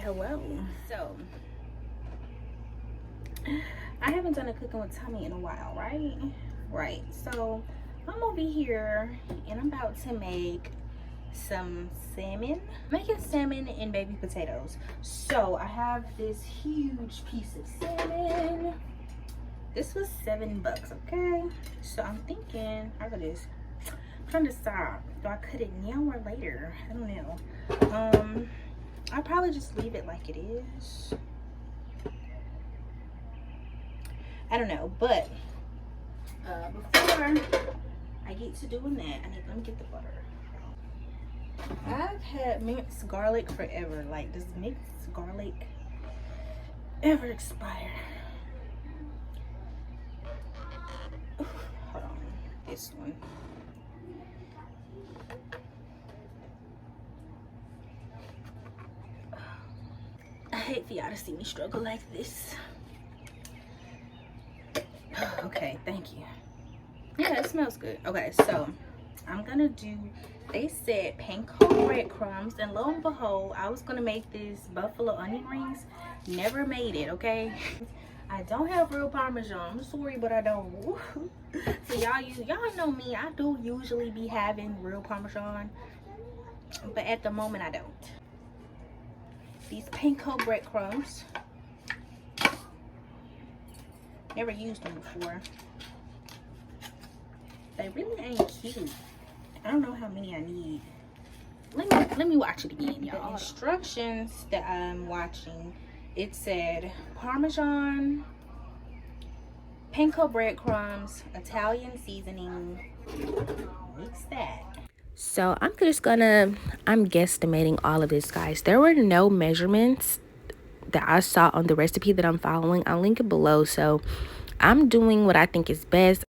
hello. So I haven't done a cooking with Tommie in a while, right? So I'm over here and I'm about to make some salmon. Making salmon and baby potatoes. So I have this huge piece of salmon. This was $7, okay? So I'm thinking, how about this? I'm trying to decide, do I cut it now or later? I don't know. I'll probably just leave it like it is. I don't know, but before I get to doing that, let me get the butter. I've had minced garlic forever. Like, does minced garlic ever expire? Ooh, hold on, this one. I hate for y'all to see me struggle like this. Okay, thank you. Yeah, it smells good. Okay, so I'm gonna do, they said panko breadcrumbs, and lo and behold, I was gonna make this buffalo onion rings. Never made it, okay? I don't have real Parmesan. I'm sorry, but I don't. So y'all know me. I do usually be having real Parmesan, but at the moment I don't. These panko breadcrumbs. Never used them before. They really ain't cute. I don't know how many I need. Let me watch it again, y'all. The instructions that I'm watching, it said Parmesan, panko breadcrumbs, Italian seasoning. Mix that. So I'm guesstimating all of this, guys. There were no measurements that I saw on the recipe that I'm following. I'll link it below. So I'm doing what I think is best.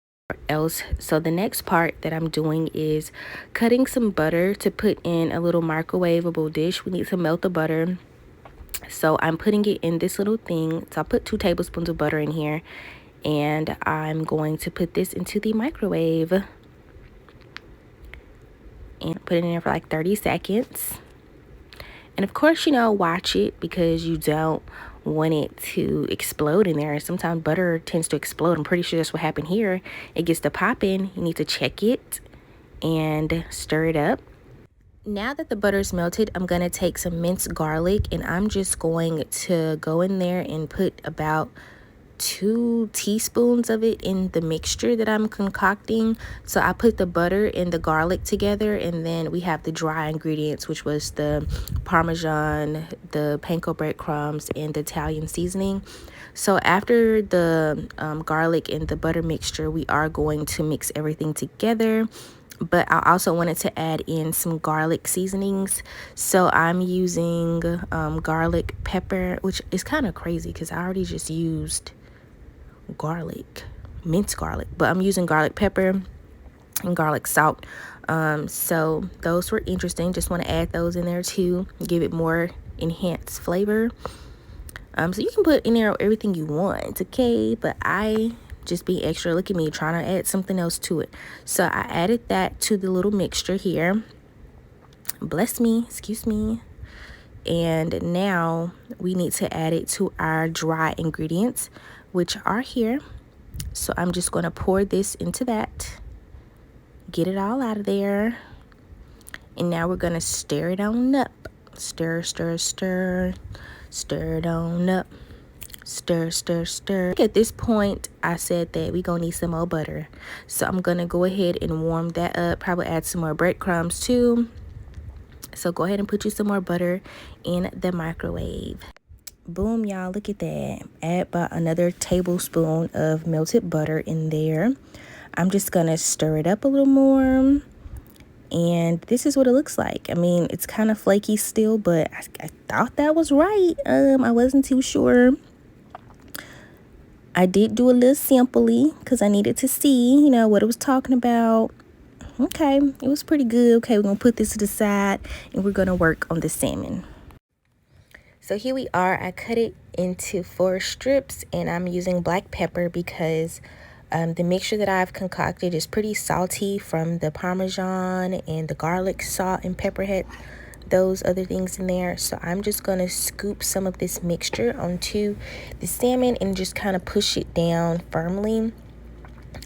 So the next part that I'm doing is cutting some butter to put in a little microwavable dish. We need to melt the butter. So I'm putting it in this little thing. So I put 2 tablespoons of butter in here, and I'm going to put this into the microwave and put it in there for like 30 seconds. And of course, watch it, because you don't want it to explode in there. Sometimes butter tends to explode. I'm pretty sure that's what happened here. It gets to popping. You need to check it and stir it up. Now that the butter's melted, I'm going to take some minced garlic, and I'm just going to go in there and put about 2 teaspoons of it in the mixture that I'm concocting. So I put the butter and the garlic together, and then we have the dry ingredients, which was the Parmesan, the panko breadcrumbs, and the Italian seasoning. So after the garlic and the butter mixture, we are going to mix everything together. But I also wanted to add in some garlic seasonings. So I'm using garlic pepper, which is kind of crazy because I already just used garlic, minced garlic, but I'm using garlic pepper and garlic salt. So those were interesting. Just want to add those in there too, give it more enhanced flavor. So you can put in there everything you want, okay? But I just be extra. Look at me trying to add something else to it. So I added that to the little mixture here. Bless me, excuse me. And now we need to add it to our dry ingredients, which are here. So I'm just going to pour this into that, get it all out of there, and now we're going to stir it on up. Stir, stir, stir, stir it on up. Stir, stir, stir. At this point, I said that we're going to need some more butter. So I'm going to go ahead and warm that up, probably add some more breadcrumbs too. So go ahead and put you some more butter in the microwave. Boom, y'all, look at that. Add about another tablespoon of melted butter in there. I'm just gonna stir it up a little more, and this is what it looks like. I mean, it's kind of flaky still, but I thought that was right. I wasn't too sure. I did do a little simply because I needed to see, what it was talking about. Okay, it was pretty good. Okay, we're gonna put this to the side, and we're gonna work on the salmon. So here we are. I cut it into 4 strips, and I'm using black pepper because the mixture that I've concocted is pretty salty from the Parmesan, and the garlic, salt, and pepper had those other things in there. So I'm just going to scoop some of this mixture onto the salmon and just kind of push it down firmly.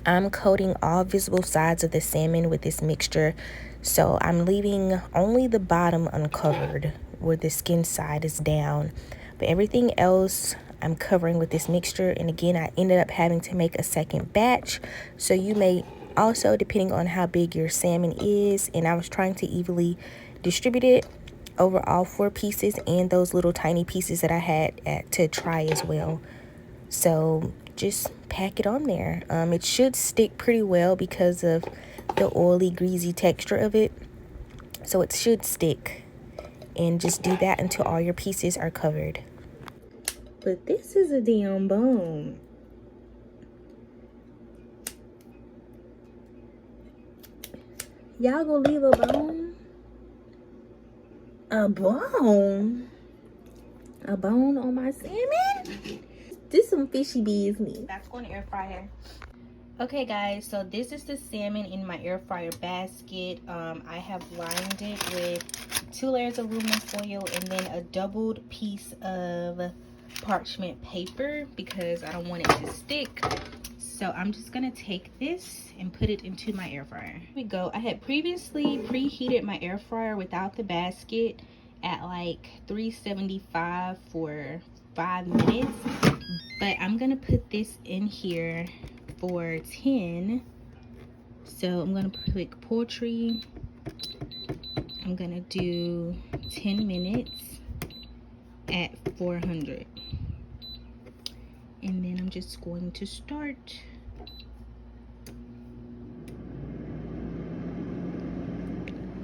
I'm coating all visible sides of the salmon with this mixture, so I'm leaving only the bottom uncovered where the skin side is down, but everything else I'm covering with this mixture. And again, I ended up having to make a second batch, so you may also, depending on how big your salmon is, and I was trying to evenly distribute it over all 4 pieces and those little tiny pieces that I had to try as well. So just pack it on there. It should stick pretty well because of the oily, greasy texture of it. So it should stick. And just do that until all your pieces are covered. But this is a damn bone. Y'all gonna leave a bone? A bone? A bone on my salmon? This some fishy business. That's going to air fryer. Okay guys, so this is the salmon in my air fryer basket. I have lined it with 2 layers of aluminum foil and then a doubled piece of parchment paper because I don't want it to stick. So I'm just gonna take this and put it into my air fryer. Here we go. I had previously preheated my air fryer without the basket at like 375 for 5 minutes, but I'm gonna put this in here for 10. So I'm gonna click poultry. I'm gonna do 10 minutes at 400, and then I'm just going to start.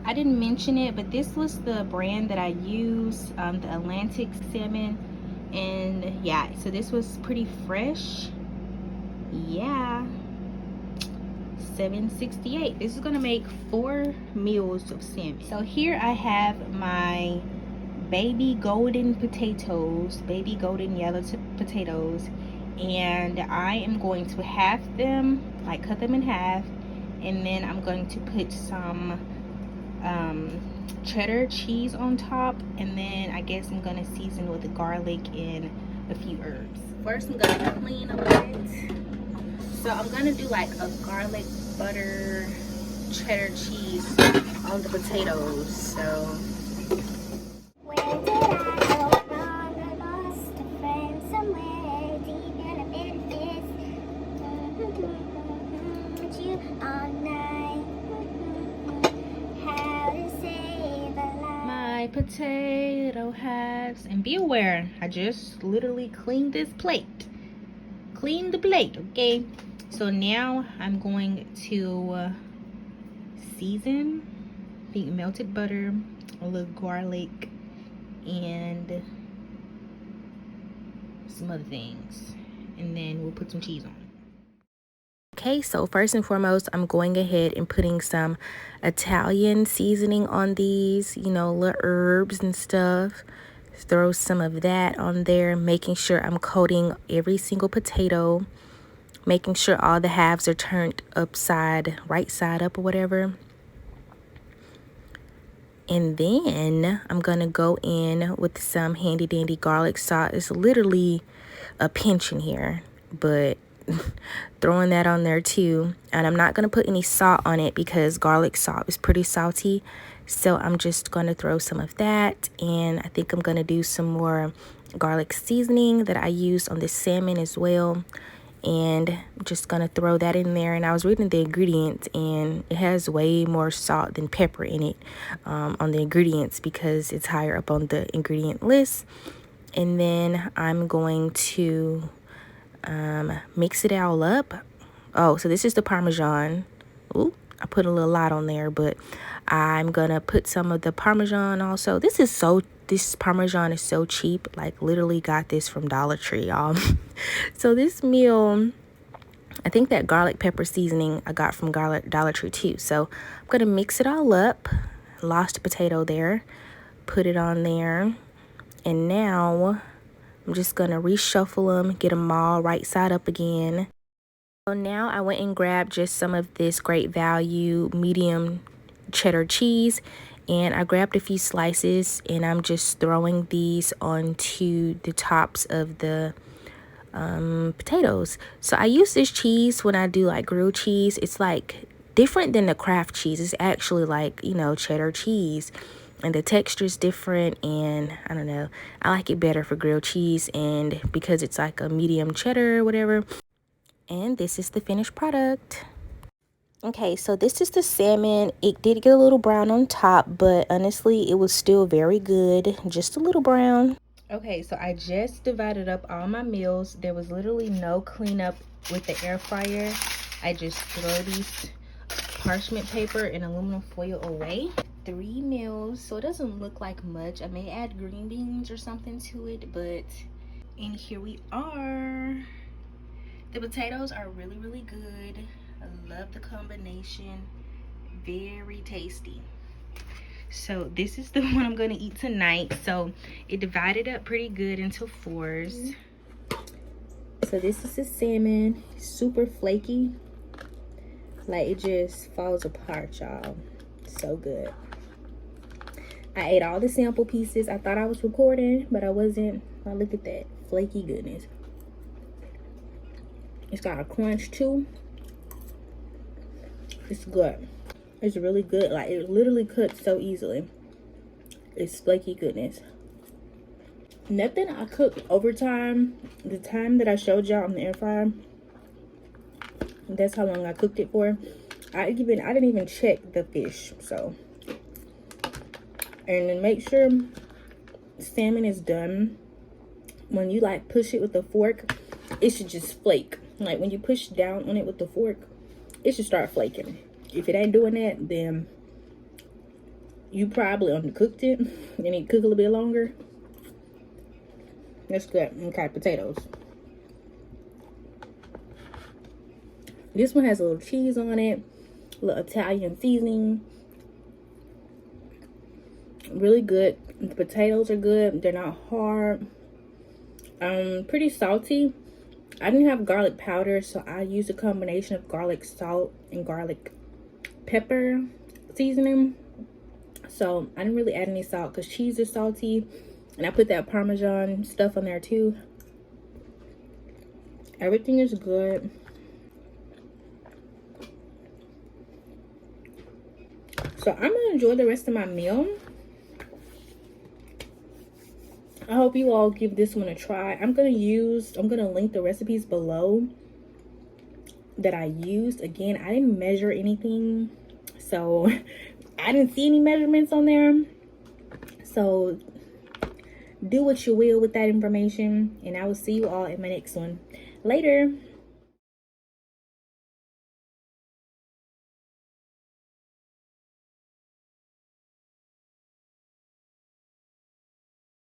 I didn't mention it, but this was the brand that I used, the Atlantic salmon. And yeah, so this was pretty fresh. Yeah, $7.68. This is gonna make 4 meals of salmon. So here I have my baby golden potatoes, baby golden yellow potatoes, and I am going to half them, like cut them in half, and then I'm going to put some cheddar cheese on top, and then I guess I'm gonna season with the garlic and a few herbs. First I'm gonna clean a bit. So I'm gonna do like a garlic butter cheddar cheese on the potatoes. So where did I go wrong? I lost a friend somewhere deep in a bit of this. You all night. How to save a life. My potato halves. And be aware, I just literally cleaned this plate. Clean the plate, okay? So now I'm going to season the melted butter, a little garlic, and some other things, and then we'll put some cheese on. Okay, so first and foremost, I'm going ahead and putting some Italian seasoning on these, you know, little herbs and stuff. Throw some of that on there, making sure I'm coating every single potato, making sure all the halves are turned right side up or whatever. And then I'm gonna go in with some handy dandy garlic salt. It's literally a pinch in here, but throwing that on there too. And I'm not gonna put any salt on it because garlic salt is pretty salty. So I'm just gonna throw some of that, and I think I'm gonna do some more garlic seasoning that I used on this salmon as well. And I'm just gonna throw that in there. And I was reading the ingredients, and it has way more salt than pepper in it on the ingredients because it's higher up on the ingredient list. And then I'm going to mix it all up. Oh, so this is the Parmesan. Ooh, I put a little lot on there, but I'm gonna put some of the Parmesan also. This Parmesan is so cheap, like literally got this from Dollar Tree, y'all. So this meal, I think that garlic pepper seasoning I got from Dollar Tree too. So I'm gonna mix it all up. Lost a potato there, put it on there, and now I'm just gonna reshuffle them, get them all right side up again. So now I went and grabbed just some of this Great Value medium cheddar cheese, And I grabbed a few slices and I'm just throwing these onto the tops of the potatoes. So I use this cheese when I do like grilled cheese. It's like different than the Kraft cheese. It's actually like, you know, cheddar cheese, and the texture is different, and I don't know, I like it better for grilled cheese, and because it's like a medium cheddar or whatever. And this is the finished product. Okay, so this is the salmon. It did get a little brown on top, but honestly, it was still very good. Just a little brown. Okay, so I just divided up all my meals. There was literally no cleanup with the air fryer. I just throw these parchment paper and aluminum foil away. 3 meals, so it doesn't look like much. I may add green beans or something to it, but and here we are. The potatoes are really, really good. I love the combination. Very tasty. So this is the one I'm going to eat tonight. So it divided up pretty good into 4s. So this is the salmon. Super flaky. Like, it just falls apart, y'all. So good. I ate all the sample pieces. I thought I was recording, but I wasn't. Oh, look at that flaky goodness. It's got a crunch too. It's good. It's really good. Like, it literally cuts so easily. It's flaky goodness. Nothing I cooked overtime. The time that I showed y'all on the air fryer, that's how long I cooked it for. I didn't even check the fish. So, and then make sure salmon is done. When you like push it with a fork, it should just flake. Like, when you push down on it with the fork, it should start flaking. If it ain't doing that, then you probably undercooked it. You need to cook a little bit longer. That's good. Okay, potatoes. This one has a little cheese on it, a little Italian seasoning. Really good. The potatoes are good. They're not hard. Pretty salty. I didn't have garlic powder, so I used a combination of garlic salt and garlic pepper seasoning. So I didn't really add any salt because cheese is salty, and I put that Parmesan stuff on there too. Everything is good. So I'm gonna enjoy the rest of my meal. I hope you all give this one a try. I'm gonna link the recipes below that I used. Again, I didn't measure anything, so I didn't see any measurements on there. So do what you will with that information, and I will see you all in my next one. Later.